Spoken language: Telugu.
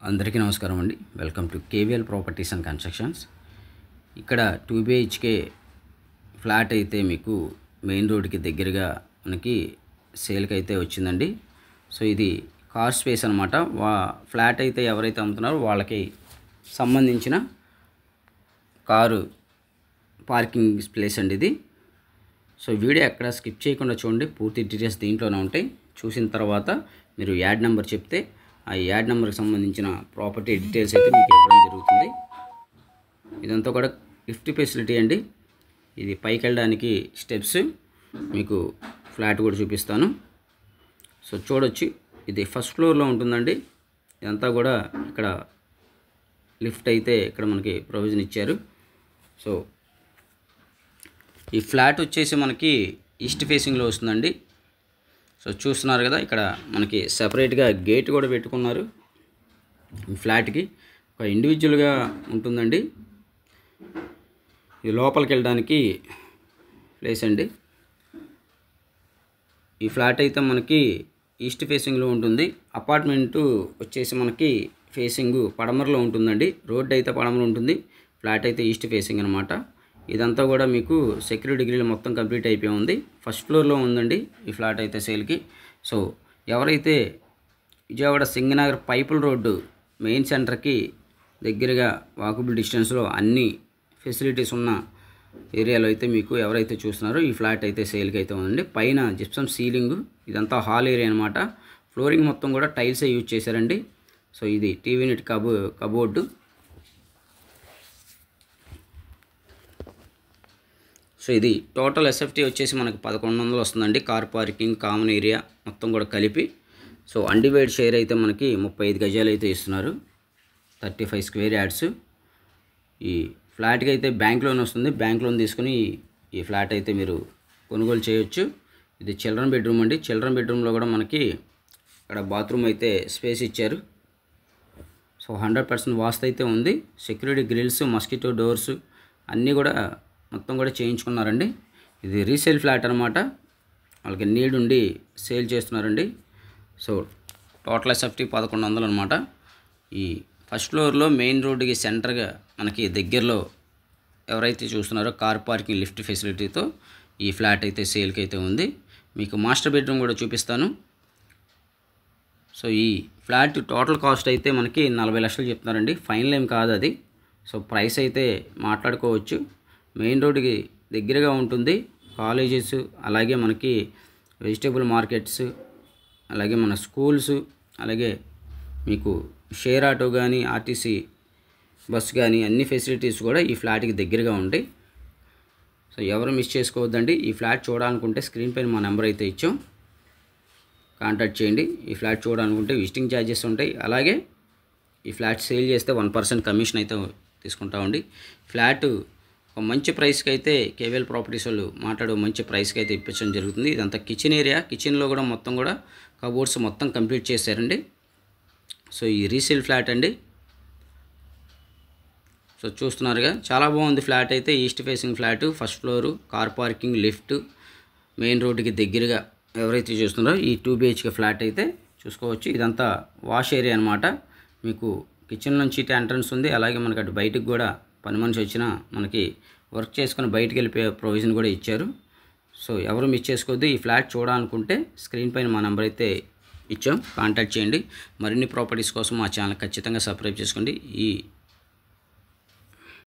అందరికీ నమస్కారం అండి. Welcome to KVL properties and constructions. ఇక్కడ 2 BHK ఫ్లాట్ అయితే మీకు మెయిన్ రోడ్కి దగ్గరగా మనకి సేల్కి అయితే వచ్చిందండి. సో ఇది కార్ స్పేస్ అనమాట. ఫ్లాట్ అయితే ఎవరైతే అమ్ముతున్నారో వాళ్ళకి సంబంధించిన కారు పార్కింగ్ ప్లేస్ అండి ఇది. సో వీడియో ఎక్కడ స్కిప్ చేయకుండా చూడండి, పూర్తి డీటెయిల్స్ దీంట్లోనే ఉంటాయి. చూసిన తర్వాత మీరు యాడ్ నెంబర్ చెప్తే ఆ యాడ్ నెంబర్కి సంబంధించిన ప్రాపర్టీ డీటెయిల్స్ అయితే మీకు ఇవ్వడం జరుగుతుంది. ఇదంతా కూడా లిఫ్ట్ ఫెసిలిటీ అండి. ఇది పైకి వెళ్ళడానికి స్టెప్స్, మీకు ఫ్లాట్ కూడా చూపిస్తాను. సో చూడొచ్చు, ఇది ఫస్ట్ ఫ్లోర్లో ఉంటుందండి. ఇదంతా కూడా ఇక్కడ లిఫ్ట్ అయితే ఇక్కడ మనకి ప్రొవిజన్ ఇచ్చారు. సో ఈ ఫ్లాట్ వచ్చేసి మనకి ఈస్ట్ ఫేసింగ్లో వస్తుందండి. సో చూస్తున్నారు కదా, ఇక్కడ మనకి సెపరేట్గా గేట్ కూడా పెట్టుకున్నారు. ఈ ఫ్లాట్కి ఒక ఇండివిజువల్గా ఉంటుందండి. ఇది లోపలికి వెళ్ళడానికి ప్లేస్ అండి. ఈ ఫ్లాట్ అయితే మనకి ఈస్ట్ ఫేసింగ్లో ఉంటుంది. అపార్ట్మెంటు వచ్చేసి మనకి ఫేసింగ్ పడమరలో ఉంటుందండి. రోడ్ అయితే పడమర ఉంటుంది, ఫ్లాట్ అయితే ఈస్ట్ ఫేసింగ్ అనమాట. ఇదంతా కూడా మీకు సెక్యూరిటీ గ్రిల్ మొత్తం కంప్లీట్ అయిపోయి ఉంది. ఫస్ట్ ఫ్లోర్లో ఉందండి ఈ ఫ్లాట్ అయితే సేల్కి. సో ఎవరైతే విజయవాడ సింగనగర్ పైపుల్ రోడ్డు మెయిన్ సెంటర్కి దగ్గరగా వాకబుల్ డిస్టెన్స్లో అన్ని ఫెసిలిటీస్ ఉన్న ఏరియాలో అయితే మీకు ఎవరైతే చూస్తున్నారో ఈ ఫ్లాట్ అయితే సేల్కి అయితే ఉందండి. పైన జిప్సమ్ సీలింగ్, ఇదంతా హాల్ ఏరియా అనమాట. ఫ్లోరింగ్ మొత్తం కూడా టైల్సే యూజ్ చేశారండి. సో ఇది టీవీ యూనిట్ కబోర్డు. సో ఇది టోటల్ ఎస్ఎఫ్టీ వచ్చేసి మనకు 1100 వస్తుందండి. కార్ పార్కింగ్, కామన్ ఏరియా మొత్తం కూడా కలిపి. సో అన్డివైడ్ షేర్ అయితే మనకి 35 గజాలు అయితే ఇస్తున్నారు, 35 స్క్వేర్ యార్డ్స్. ఈ ఫ్లాట్కి అయితే బ్యాంక్ లోన్ వస్తుంది. బ్యాంక్ లోన్ తీసుకుని ఈ ఫ్లాట్ అయితే మీరు కొనుగోలు చేయొచ్చు. ఇది చిల్డ్రన్ బెడ్రూమ్ అండి. చిల్డ్రన్ బెడ్రూమ్లో కూడా మనకి ఇక్కడ బాత్రూమ్ అయితే స్పేస్ ఇచ్చారు. సో 100% వాస్తు అయితే ఉంది. సెక్యూరిటీ గ్రిల్స్, మస్కిటో డోర్స్ అన్నీ కూడా మొత్తం కూడా చేయించుకున్నారండి. ఇది రీసేల్ ఫ్లాట్ అనమాట. వాళ్ళకి నీడ్ ఉండి సేల్ చేస్తున్నారండి. సో టోటల్ ఎస్ఎఫ్టీ 1100 అనమాట. ఈ ఫస్ట్ ఫ్లోర్లో మెయిన్ రోడ్డుకి సెంటర్గా మనకి దగ్గరలో ఎవరైతే చూస్తున్నారో కార్ పార్కింగ్ లిఫ్ట్ ఫెసిలిటీతో ఈ ఫ్లాట్ అయితే సేల్కి అయితే ఉంది. మీకు మాస్టర్ బెడ్రూమ్ కూడా చూపిస్తాను. సో ఈ ఫ్లాట్ టోటల్ కాస్ట్ అయితే మనకి 40 లక్షలు చెప్తున్నారండి. ఫైనల్ ఏం కాదు అది. సో ప్రైస్ అయితే మాట్లాడుకోవచ్చు. మెయిన్ రోడ్డుకి దగ్గరగా ఉంటుంది. కాలేజెస్, అలాగే మనకి వెజిటేబుల్ మార్కెట్స్, అలాగే మన స్కూల్స్, అలాగే మీకు షేర్ ఆటో కానీ, ఆర్టీసీ బస్ కానీ అన్ని ఫెసిలిటీస్ కూడా ఈ ఫ్లాట్కి దగ్గరగా ఉంటాయి. సో ఎవరు మిస్ చేసుకోవద్దండి. ఈ ఫ్లాట్ చూడాలనుకుంటే స్క్రీన్ పైన మా నెంబర్ అయితే ఇచ్చాం, కాంటాక్ట్ చేయండి. ఈ ఫ్లాట్ చూడాలనుకుంటే విజిటింగ్ ఛార్జెస్ ఉంటాయి. అలాగే ఈ ఫ్లాట్ సేల్ చేస్తే 1% కమిషన్ అయితే తీసుకుంటామండి. ఫ్లాట్ ఒక మంచి ప్రైస్కి అయితే కేవీఎల్ ప్రాపర్టీస్ వాళ్ళు మాట్లాడే మంచి ప్రైస్కి అయితే ఇప్పించడం జరుగుతుంది. ఇదంతా కిచెన్ ఏరియా. కిచెన్లో కూడా మొత్తం కూడా కబోర్డ్స్ మొత్తం కంప్లీట్ చేశారండి. సో ఈ రీసేల్ ఫ్లాట్ అండి. సో చూస్తున్నారుగా, చాలా బాగుంది ఫ్లాట్ అయితే. East facing flat, first floor, car parking, lift, main రోడ్డుకి దగ్గరగా ఎవరైతే చూస్తున్నారో ఈ 2 BHK ఫ్లాట్ అయితే చూసుకోవచ్చు. ఇదంతా వాష్ ఏరియా అనమాట. మీకు కిచెన్ నుంచి ఇటు ఎంట్రన్స్ ఉంది. అలాగే మనకి అటు బయటకు కూడా పని మనిషి వచ్చినా మనకి వర్క్ చేసుకుని బయటికి వెళ్ళిపోయే ప్రొవిజన్ కూడా ఇచ్చారు. సో ఎవరు మిస్ చేసుకోవద్దు. ఈ ఫ్లాట్ చూడాలనుకుంటే స్క్రీన్ పైన మా నెంబర్ అయితే ఇచ్చాం, కాంటాక్ట్ చేయండి. మరిన్ని ప్రాపర్టీస్ కోసం మా ఛానల్ ఖచ్చితంగా సబ్స్క్రైబ్ చేసుకోండి. ఈ